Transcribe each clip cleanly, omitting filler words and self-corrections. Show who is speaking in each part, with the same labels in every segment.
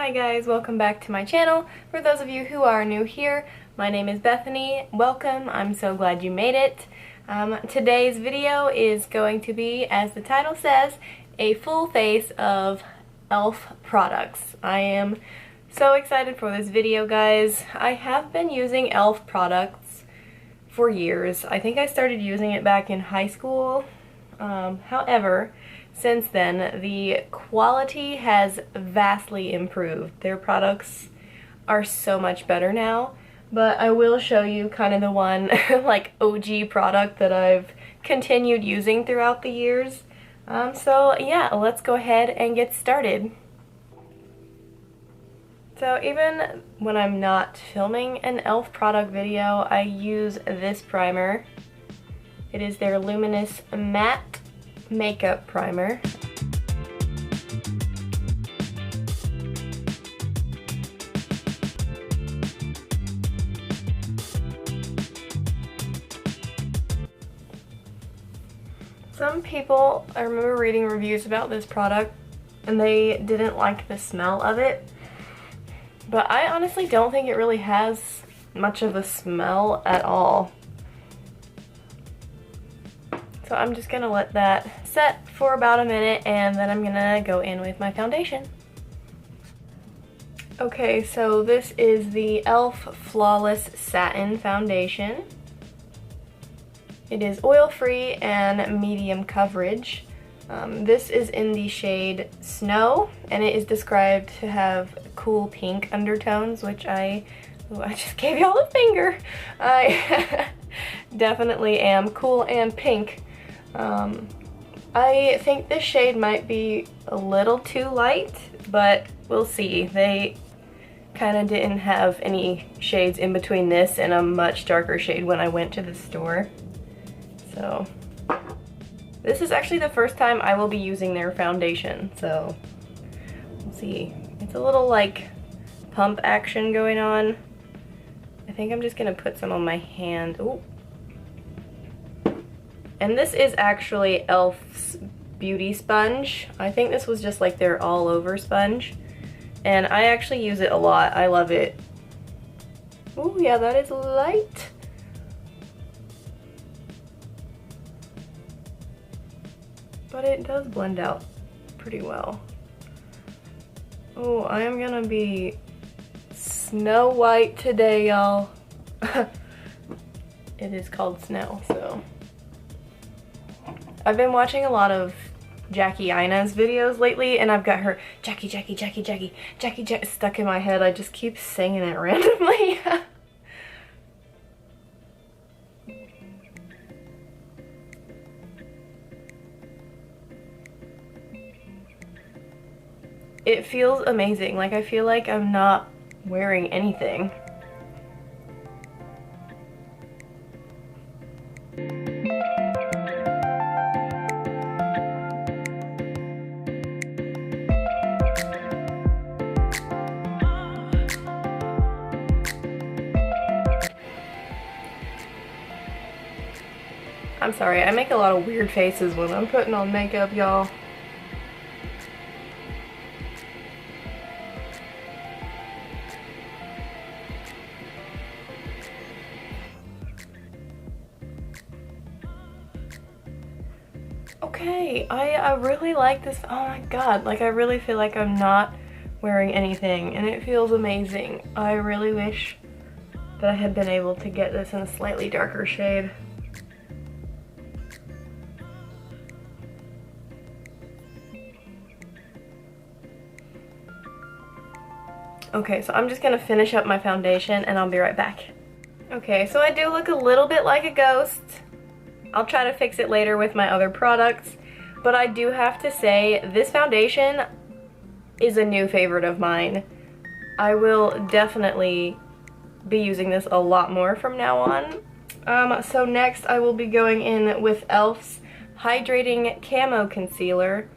Speaker 1: Hi guys, welcome back to my channel. For those of you who are new here, my name is Bethany. Welcome, I'm so glad you made it. Today's video is going to be, as the title says, a full face of E.L.F. products. I am so excited for this video, guys. I have been using E.L.F. products for years. I think I started using it back in high school. However, since then, the quality has vastly improved. Their products are so much better now, but I will show you kind of the one like OG product that I've continued using throughout the years. So yeah, let's go ahead and get started. So even when I'm not filming an E.L.F. product video, I use this primer. It is their Luminous Matte Makeup Primer. Some people, I remember reading reviews about this product and they didn't like the smell of it, but I honestly don't think it really has much of a smell at all. So I'm just gonna let that set for about a minute and then I'm gonna go in with my foundation. Okay, so this is the E.L.F. Flawless Satin Foundation. It is oil-free and medium coverage. This is in the shade Snow, and it is described to have cool pink undertones, which I just gave y'all a finger. I definitely am cool and pink. I think this shade might be a little too light, but we'll see. They kind of didn't have any shades in between this and a much darker shade when I went to the store. So this is actually the first time I will be using their foundation, so we'll see. It's a little like pump action going on. I think I'm just gonna put some on my hand. Ooh. And this is actually E.L.F.'s Beauty Sponge. I think this was just like their all-over sponge. And I actually use it a lot. I love it. Ooh, yeah, that is light. But it does blend out pretty well. Oh, I am gonna be Snow White today, y'all. It is called Snow, so. I've been watching a lot of Jackie Ina's videos lately, and I've got her Jackie stuck in my head. I just keep singing it randomly. It feels amazing. Like, I feel like I'm not wearing anything. I'm sorry, I make a lot of weird faces when I'm putting on makeup, y'all. Okay, I really like this. Oh my god, like I really feel like I'm not wearing anything and it feels amazing. I really wish that I had been able to get this in a slightly darker shade. Okay, so I'm just gonna finish up my foundation and I'll be right back. Okay, so I do look a little bit like a ghost. I'll try to fix it later with my other products, but I do have to say this foundation is a new favorite of mine. I will definitely be using this a lot more from now on. So next I will be going in with E.L.F.'s Hydrating Camo Concealer.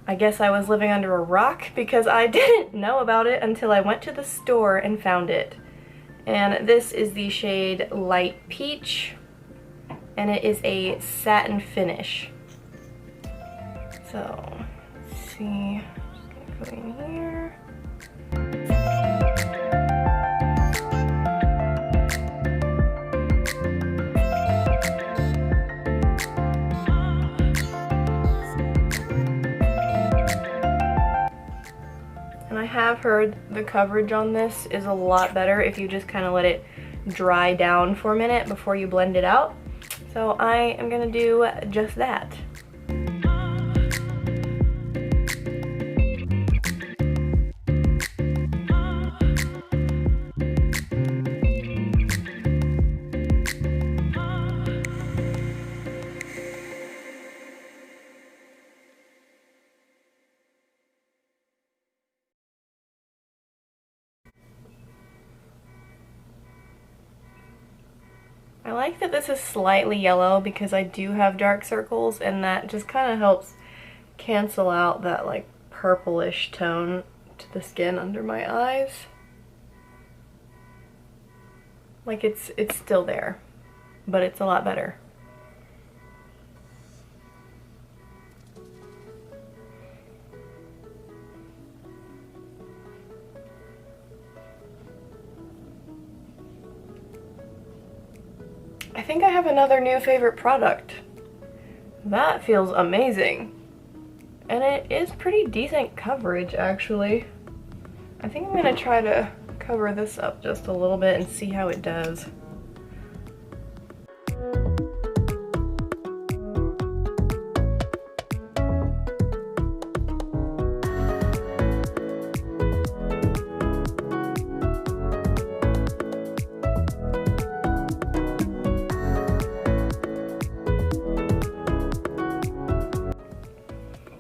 Speaker 1: I guess I was living under a rock because I didn't know about it until I went to the store and found it. And this is the shade Light Peach, and it is a satin finish. So, let's see, just gonna go in here. have heard the coverage on this is a lot better if you just kind of let it dry down for a minute before you blend it out. So I am gonna do just that. I like that this is slightly yellow because I do have dark circles, and that just kind of helps cancel out that like purplish tone to the skin under my eyes. Like it's still there, but it's a lot better. I think I have another new favorite product. That feels amazing. And it is pretty decent coverage, actually. I think I'm gonna try to cover this up just a little bit and see how it does.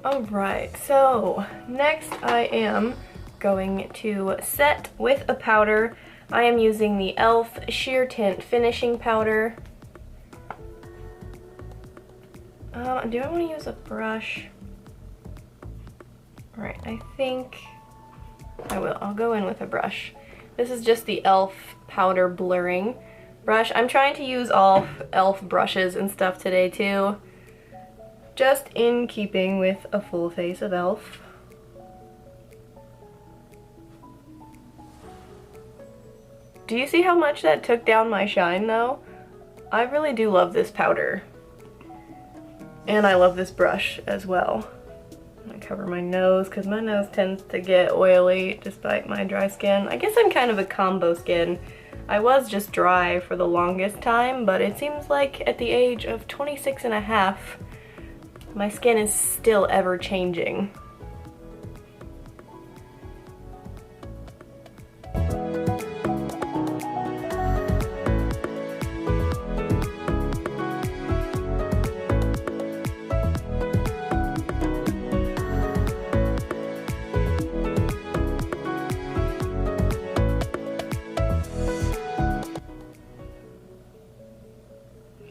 Speaker 1: Alright, so next I am going to set with a powder. I am using the E.L.F. Sheer Tint Finishing Powder. Do I want to use a brush? Alright, I think I will. I'll go in with a brush. This is just the E.L.F. Powder Blurring brush. I'm trying to use all E.L.F. brushes and stuff today too, just in keeping with a full face of E.L.F. Do you see how much that took down my shine though? I really do love this powder. And I love this brush as well. I'm gonna cover my nose because my nose tends to get oily despite my dry skin. I guess I'm kind of a combo skin. I was just dry for the longest time, but it seems like at the age of 26 and a half, my skin is still ever changing.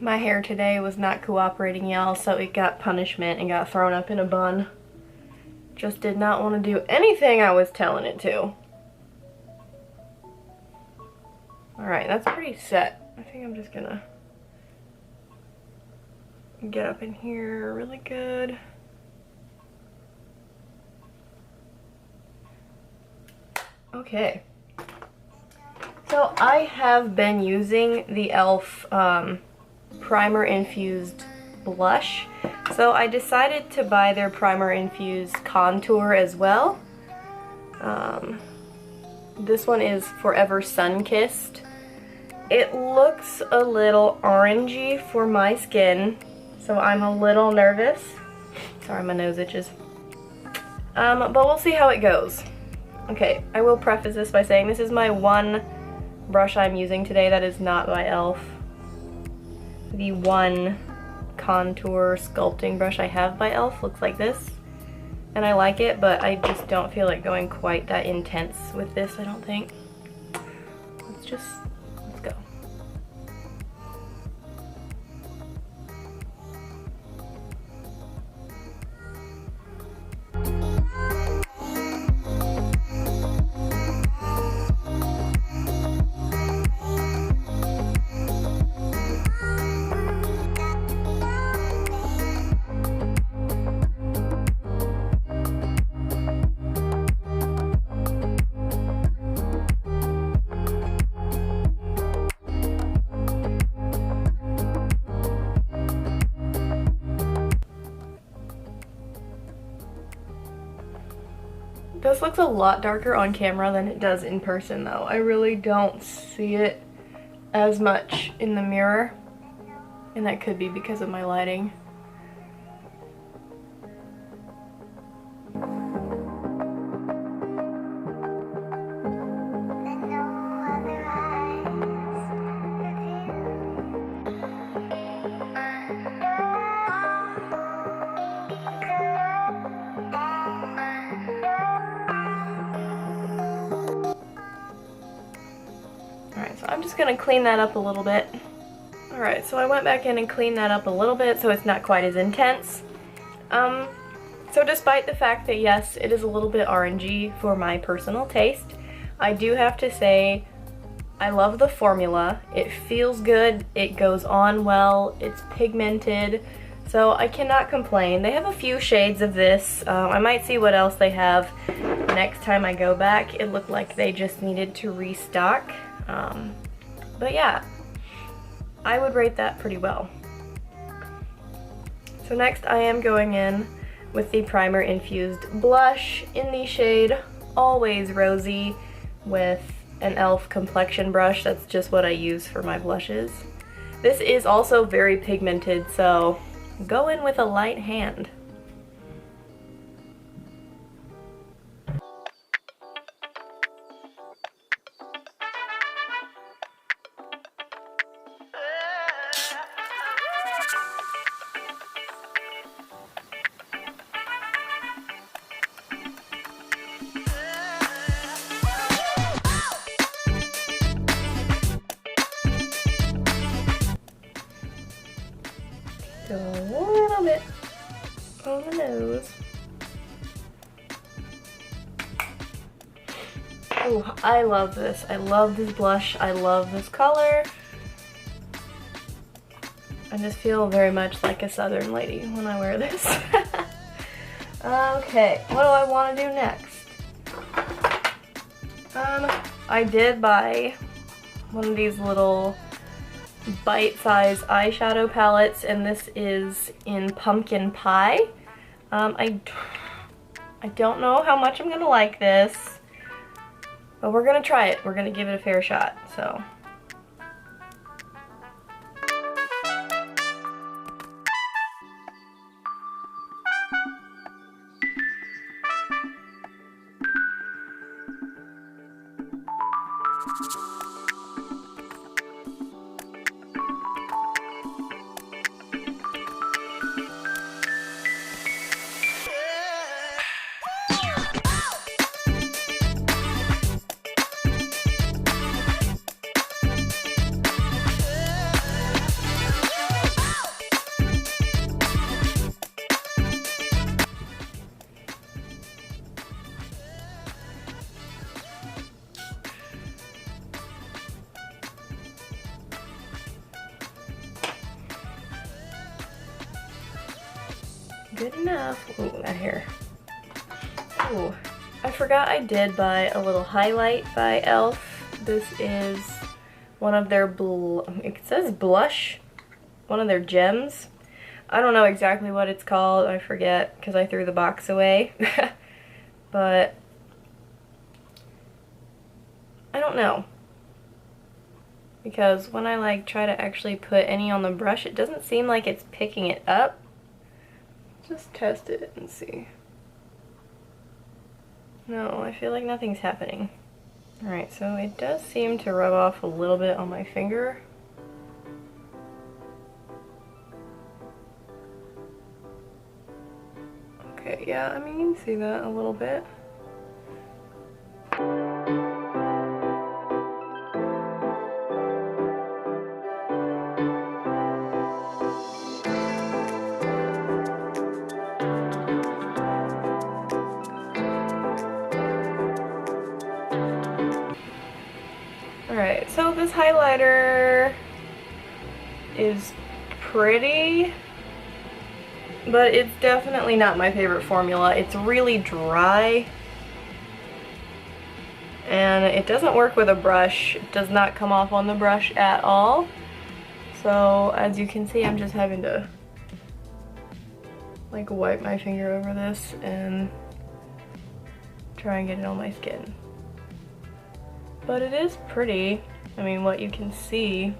Speaker 1: My hair today was not cooperating, y'all, so it got punishment and got thrown up in a bun. Just did not want to do anything I was telling it to. Alright, that's pretty set. I think I'm just gonna get up in here really good. Okay. So I have been using the E.L.F. primer infused blush, so I decided to buy their primer infused contour as well. This one is Forever Sun-Kissed. It looks a little orangey for my skin, so I'm a little nervous. Sorry, my nose itches. But we'll see how it goes. Okay, I will preface this by saying this is my one brush I'm using today that is not by E.L.F. The one contour sculpting brush I have by E.L.F. looks like this, and I like it, but I just don't feel like going quite that intense with this, I don't think. Let's go. This looks a lot darker on camera than it does in person though. I really don't see it as much in the mirror, and that could be because of my lighting. Alright, so I'm just going to clean that up a little bit. Alright, so I went back in and cleaned that up a little bit so it's not quite as intense. So despite the fact that yes, it is a little bit orangey for my personal taste, I do have to say I love the formula. It feels good, it goes on well, it's pigmented, so I cannot complain. They have a few shades of this. I might see what else they have next time I go back. It looked like they just needed to restock. But yeah, I would rate that pretty well. So next I am going in with the primer infused blush in the shade Always Rosy with an E.L.F complexion brush. That's just what I use for my blushes. This is also very pigmented, so go in with a light hand. Go a little bit on the nose. Oh, I love this. I love this blush. I love this color. I just feel very much like a southern lady when I wear this. Okay, what do I want to do next? I did buy one of these little bite-size eyeshadow palettes, and this is in Pumpkin Pie. I don't know how much I'm gonna like this, but we're gonna try it. We're gonna give it a fair shot, so. Good enough. Ooh, that hair. Ooh, I forgot I did buy a little highlight by E.L.F. This is one of their it says blush, one of their gems. I don't know exactly what it's called. I forget because I threw the box away. But I don't know, because when I like try to actually put any on the brush, it doesn't seem like it's picking it up. Just test it and see. No, I feel like nothing's happening. Alright, so it does seem to rub off a little bit on my finger. Okay, yeah, I mean, you can see that a little bit. Alright, so this highlighter is pretty, but it's definitely not my favorite formula. It's really dry, and it doesn't work with a brush. It does not come off on the brush at all. So as you can see, I'm just having to like wipe my finger over this and try and get it on my skin. But it is pretty. I mean, what you can see.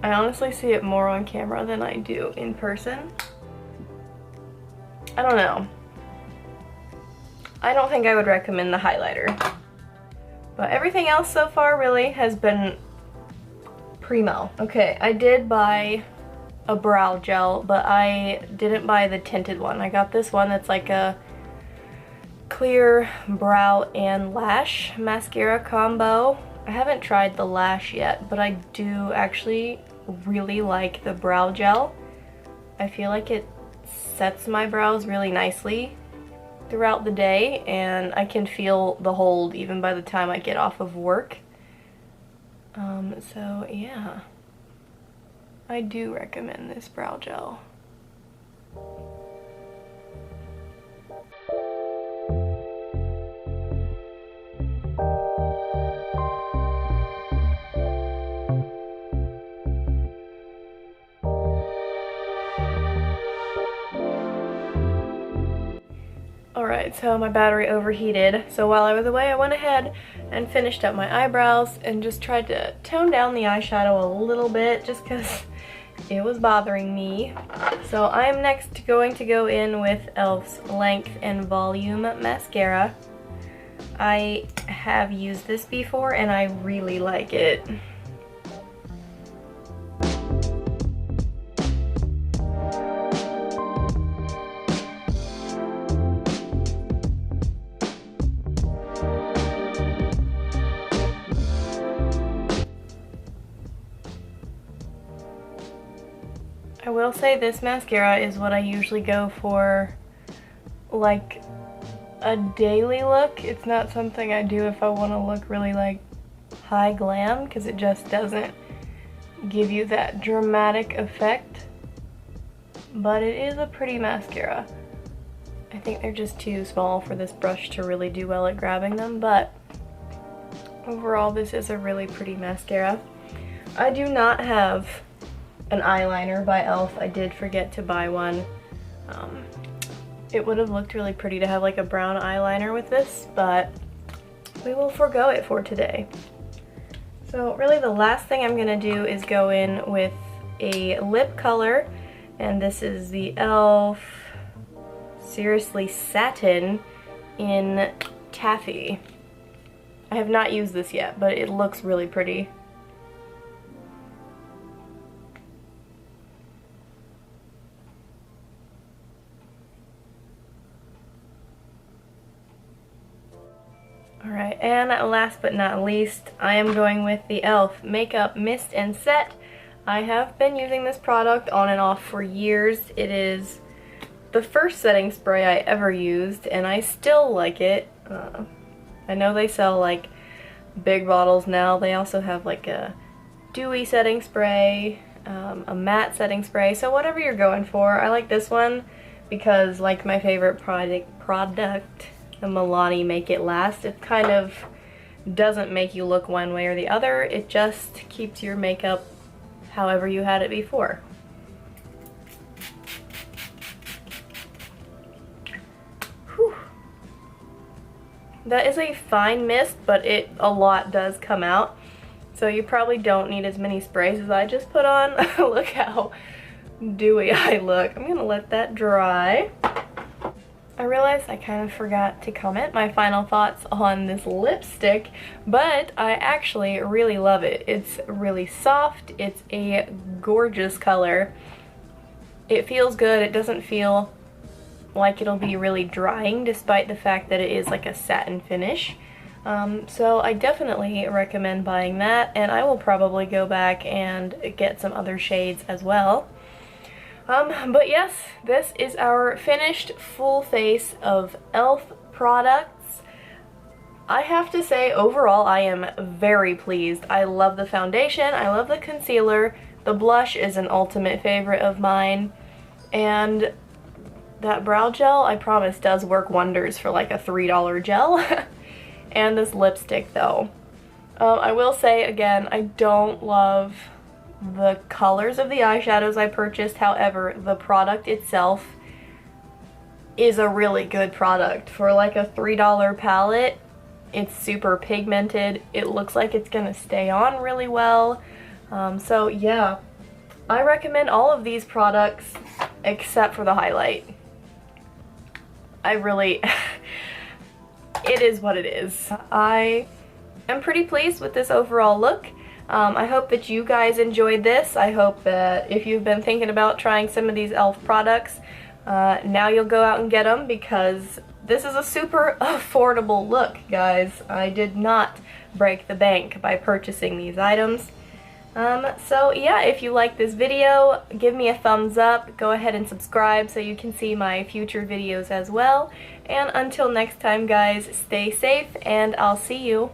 Speaker 1: I honestly see it more on camera than I do in person. I don't know. I don't think I would recommend the highlighter. But everything else so far really has been primo. Okay, I did buy a brow gel, but I didn't buy the tinted one. I got this one that's like a clear brow and lash mascara combo. I haven't tried the lash yet, but I do actually really like the brow gel. I feel like it sets my brows really nicely throughout the day, and I can feel the hold even by the time I get off of work. So yeah, I do recommend this brow gel. Alright, so my battery overheated, so while I was away I went ahead and finished up my eyebrows and just tried to tone down the eyeshadow a little bit just because it was bothering me. So I'm next going to go in with E.L.F's Length and Volume Mascara. I have used this before and I really like it. I will say this mascara is what I usually go for, like a daily look. It's not something I do if I want to look really like high glam, because it just doesn't give you that dramatic effect. But it is a pretty mascara. I think they're just too small for this brush to really do well at grabbing them, but overall this is a really pretty mascara. I do not have an eyeliner by E.L.F. I did forget to buy one. It would have looked really pretty to have like a brown eyeliner with this, but we will forego it for today. So really the last thing I'm gonna do is go in with a lip color, and this is the E.L.F. Seriously Satin in Taffy. I have not used this yet, but it looks really pretty. Alright, and last but not least, I am going with the E.L.F. Makeup Mist and Set. I have been using this product on and off for years. It is the first setting spray I ever used, and I still like it. I know they sell like big bottles now. They also have like a dewy setting spray, a matte setting spray, so whatever you're going for. I like this one because, like my favorite product, the Milani Make It Last, it kind of doesn't make you look one way or the other. It just keeps your makeup however you had it before. Whew. That is a fine mist, but a lot does come out. So you probably don't need as many sprays as I just put on. Look how dewy I look. I'm gonna let that dry. I realized I kind of forgot to comment my final thoughts on this lipstick, but I actually really love it. It's really soft, it's a gorgeous color. It feels good, it doesn't feel like it'll be really drying despite the fact that it is like a satin finish. So I definitely recommend buying that, and I will probably go back and get some other shades as well. But yes, this is our finished full face of E.L.F. products. I have to say, overall, I am very pleased. I love the foundation, I love the concealer, the blush is an ultimate favorite of mine, and that brow gel, I promise, does work wonders for like a $3 gel. And this lipstick, though. I will say, again, I don't love the colors of the eyeshadows I purchased. However, the product itself is a really good product. For like a $3 palette, it's super pigmented. It looks like it's gonna stay on really well. So yeah, I recommend all of these products except for the highlight. I really, it is what it is. I am pretty pleased with this overall look. I hope that you guys enjoyed this. I hope that if you've been thinking about trying some of these E.L.F. products, now you'll go out and get them, because this is a super affordable look, guys. I did not break the bank by purchasing these items. So yeah, if you like this video, give me a thumbs up, go ahead and subscribe so you can see my future videos as well. And until next time, guys, stay safe, and I'll see you